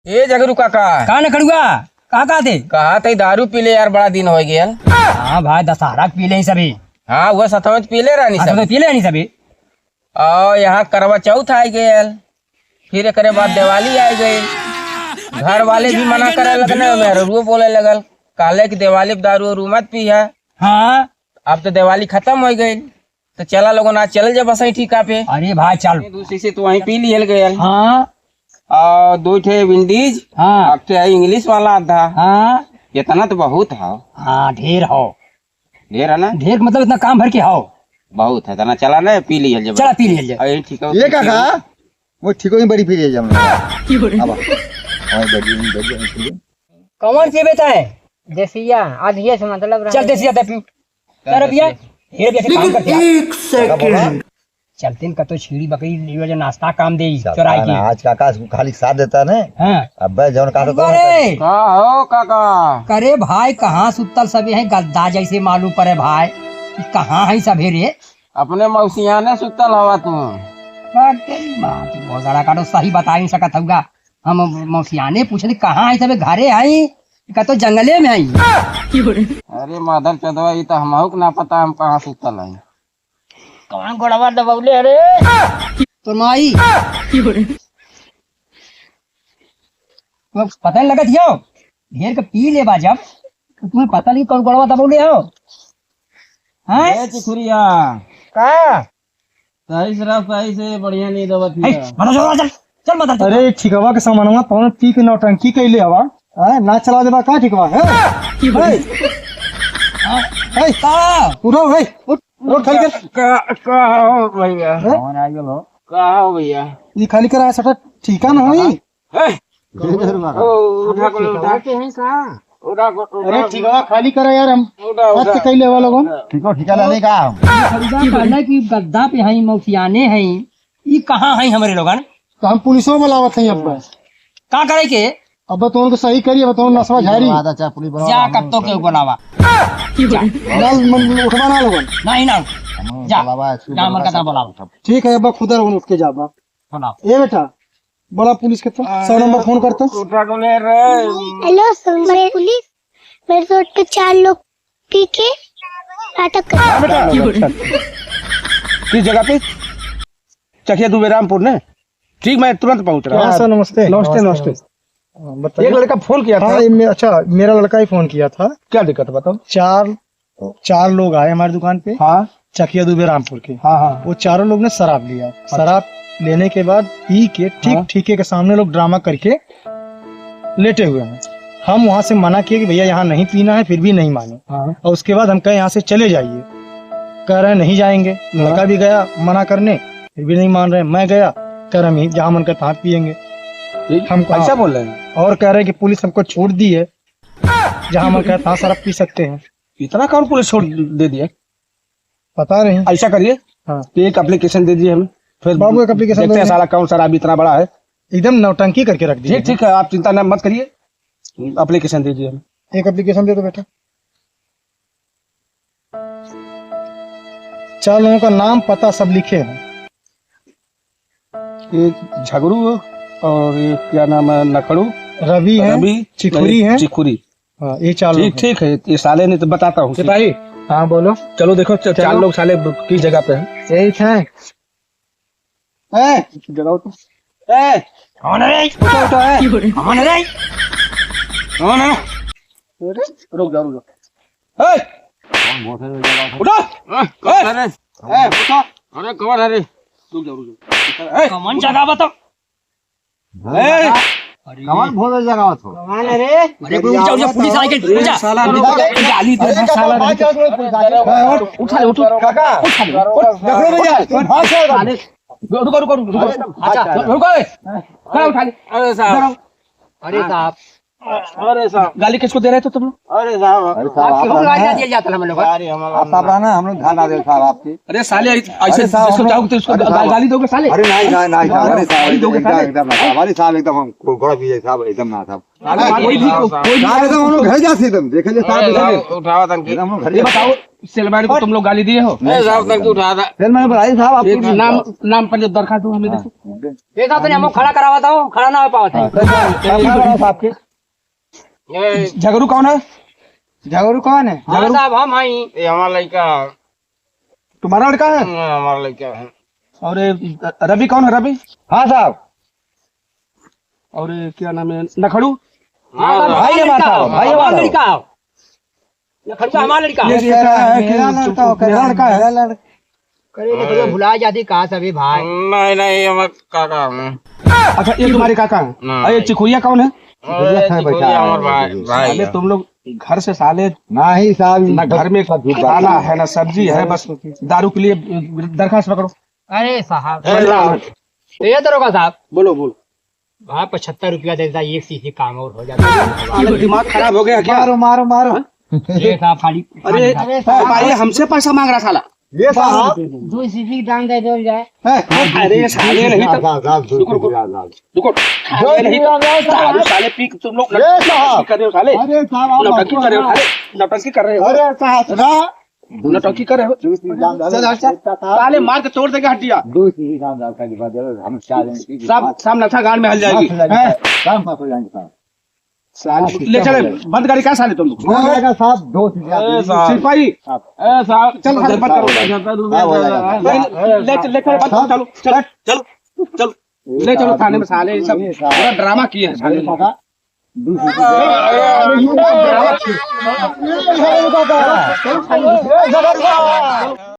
ए जगरू काका कहाँ न खड़ुआ कहाँ थे? कहा थे दारू पी ले यार, बड़ा दिन हो गया। हाँ भाई दशहरा पी ले सभी। हाँ वो सतवत पी ले रानी सब पी ले सभी। और यहाँ करवा चौथ आ गया, फिर एक बाद दिवाली आ गई। घर वाले भी मना करे लगने, मेरे रू बोले लगल काले की दिवाली दारू और मत पी है। हाँ अब तो दिवाली खत्म हो गई, तो चला लोगों आज चल जा बस ठीका पे। अरे भाई चल दूसरी से तो वहीं पी लियल गया। हाँ और 2 ठे विंडीज, हाँ इंग्लिश वाला आधा। हाँ इतना तो बहुत है। हाँ ढेर हो, ढेर है ना, ढेर मतलब इतना काम भर के हो बहुत है। तना चला ना पी लियल जा, चला पी लिया। ठीक है ये काका वो ठीक ही बड़ी फिर जम कौन सी बेटा है? देसिया आधिया से मतलब चल देसी जाता पी कर भैया हीरे जैसे काम करते हैं। एक सेकंड चलते हैं तो छीड़ी बकरी लियो जो नाश्ता काम दे चुराई की। आज काका खाली साथ देता ने। हां अब जौन काका तो अरे का हो काका। करे भाई कहाँ सुतल सभी है गद्दा जैसे मालूम पड़े भाई कहाँ है सभी रे। अपने मौसिया ने सुतल हवा तू। बात बहुत बड़ा काटो सही बता नहीं सकत होगा। हम मौसियाने पूछले कहाँ है सब घरे है का तो जंगले में आई। अरे माधर चंदवा ये तो हमहू ना पता हम कहाँ सुतल है। कौन गोड़वा दबौले अरे तो माई पता नहीं लगत हो ढेर के पी ले बा जब तो तुम्हें पता नहीं कौन गोड़वा दबौले हो हैं चिखुरिया का सही से बढ़िया नहीं दबत चल चल मत। अरे ठिकवा के सामानवा तौन पी के नौटंकी कैले हवा ना चला देबा का ठिकवा है उठो भाई उठ खाली कर का हो भैया। कौन आ गेलो का हो भैया। ये खाली करा सटा ठीका न होई। उठा के हैं का उठा को। अरे ठिकवा खाली करा यार हम उठा कैले वाला लोगन ठीका लेने का कहना कि गद्दा पे है मौसियाने है ये कहाँ है हमारे लोगन तो हम पुलिसों बुलावत हैं अब का करे के अब तो उनको सही करिए बताओ नसवा झारी आधा चा पुलिस जा कत्तो के बुलावा नल उठवा ना लोगन नहीं ना जा जा मन का बुलावा ठीक है अब खुदा उठ के जा बाप बुलाओ। ए बेटा बड़ा पुलिस के 100 नंबर फोन करता उठा को ले रे। हेलो सर पुलिस मेरे रोड पे 4 लोग पी के नाटक कर किस जगह पे? चकिया दुबेरामपुर ने। ठीक मैं तुरंत पहुंच रहा हाँ हूँ। सर नमस्ते नमस्ते नमस्ते एक लड़का फोन किया था। हाँ अच्छा मेरा लड़का ही फोन किया था। क्या दिक्कत बताओ। चार लोग आए हमारी दुकान पे। हाँ चकिया दुबे रामपुर के। हाँ हाँ वो चारों लोग ने शराब लिया। शराब लेने के बाद पी के ठीक ठीके के सामने लोग ड्रामा करके लेटे हुए हैं। हम वहाँ से मना किए कि भैया यहाँ नहीं पीना है, फिर भी नहीं माने। और उसके बाद हम कहे यहाँ से चले जाइए, कह रहे नहीं जाएंगे। लड़का भी गया मना करने, फिर भी नहीं मान रहे। मैं गया, कह रहे हम जहाँ मन करता वहाँ पियेंगे। हम ऐसा बोल रहे हैं और कह रहे हैं कि पुलिस हमको छोड़ दी है, जहाँ मन करता शराब पी सकते हैं। इतना कौन पुलिस छोड़ दे दिया? पता नहीं। ऐसा करिए हाँ एक एप्लीकेशन दे दीजिए हमें, फिर बाबू एक एप्लीकेशन देखते हैं साला कौन शराब इतना बड़ा है। एकदम नौटंकी करके रख दिया। ठीक ठीक है आप चिंता न मत करिए, एप्लीकेशन दीजिए हमें। एक एप्लीकेशन दे दो बेटा। 4 लोगों का नाम पता सब लिखे हैं। एक झगड़ू और एक क्या नाम है नखड़ू, रवि है, रवि, चिखुरी है। चिखुरी। हाँ ये 4 लोग ठीक ठीक है ये साले ने तो बताता हूँ। हैं। हाँ बोलो। चलो देखो 4 लोग साले किस जगह पे हैं। ठीक है। जगह तो कौन है रे? कौन है रे? कौन है? रुक जाओ उठो। अरे कौन है रे? रुक जाओ कौन जगह बताओ। कौन भोले जगह हो कौन अरे अरे कोई ऊंचा ऊंचा पुलिस आई के ऊंचा साला गाली दे साला उठा ले उठ काका देखो भैया रुको अच्छा रुको खड़ा उठा ले अरे साहब अरे साहब अरे साहब गाली किसको दे रहे थे तुम लोग? अरे साहब क्यों गाली दिया जाता है हम लोग? अरे आप साहब रहना हम लोग ध्यान आ रहे साहब आपकी। अरे साले ऐसे अरे साहब, जिसको जाओगे तो उसको अरे साहब। गाली दोगे साले? अरे नहीं नहीं नहीं साहब, अरे साहब दोगे साले? एकदम ना साहब, अरे साहब एकदम हम घोड़ा भी साहब एकदम ना साहब। कोई भी साहब एकदम हम लोग घर जाते एकदम देखे ले साहब एकदम उठावा तनकी हम लोग घर ये बताओ, सेलमैन को तुम लोग गाली दिए हो? साहब तनकी उठा था। फिर मैंने बताया साहब आपको नाम पर दरखास्त दो हमें। ये साहब ने हमको खड़ा करावा था, खड़ा ना हो पावा था। साहब के झगड़ू कौन है? झगड़ू कौन है? हाँ साहब हम आई ये हमारा लड़का है। तुम्हारा लड़का है? हमारा लड़का है। और ये रवि कौन है? रवि? हाँ साहब और ये क्या नाम है? नखड़ू? भाई है हमारा साहब, भाई है हमारा लड़का खर्चा हमारा लड़का ये कह रहा है कि मेरा लड़का है। करे भुला जाती कहा सभी भाई नहीं नहीं हमारा काका है। अच्छा, ये तुम्हारे काका है? हाँ। और ये चिखुरिया कौन है? हमारा भाई साले तुम लोग घर से साले नहीं साहब ना घर में खाना है ना सब्जी है, बस दारू के लिए दरखास्त पकड़ो। अरे साहब ये दरोगा साहब बोलो बोलो। भाई 75 रुपया देता एक सीसी काम और हो जाता ये दिमाग खराब हो गया क्या? मारो मारो मारो ये साहब खाली अरे भाई हमसे पैसा मांग रहा साला। ये साहब 2 सीसी दाम दे दो जाए। अरे साले नहीं तो रुको, साले नहीं तो साले पी तुम लोग नौटंकी कर रहे हो साले, अरे साहब नौटंकी कर रहे हो साले, नौटंकी कर रहे हो, अरे साहब नौटंकी कर रहे हो साले, मार के तोड़ देगा हड्डियां। सब सामने अच्छा गाड़ में हल जाएगी। साले ले चले, बंद गाड़ी क्या साले तुम लोग? साहब 2 सिपाही चल बंद करो, ले चल चलो चलो चलो चलो ले चलो थाने में। साले ये सब पूरा ड्रामा किए हैं साले।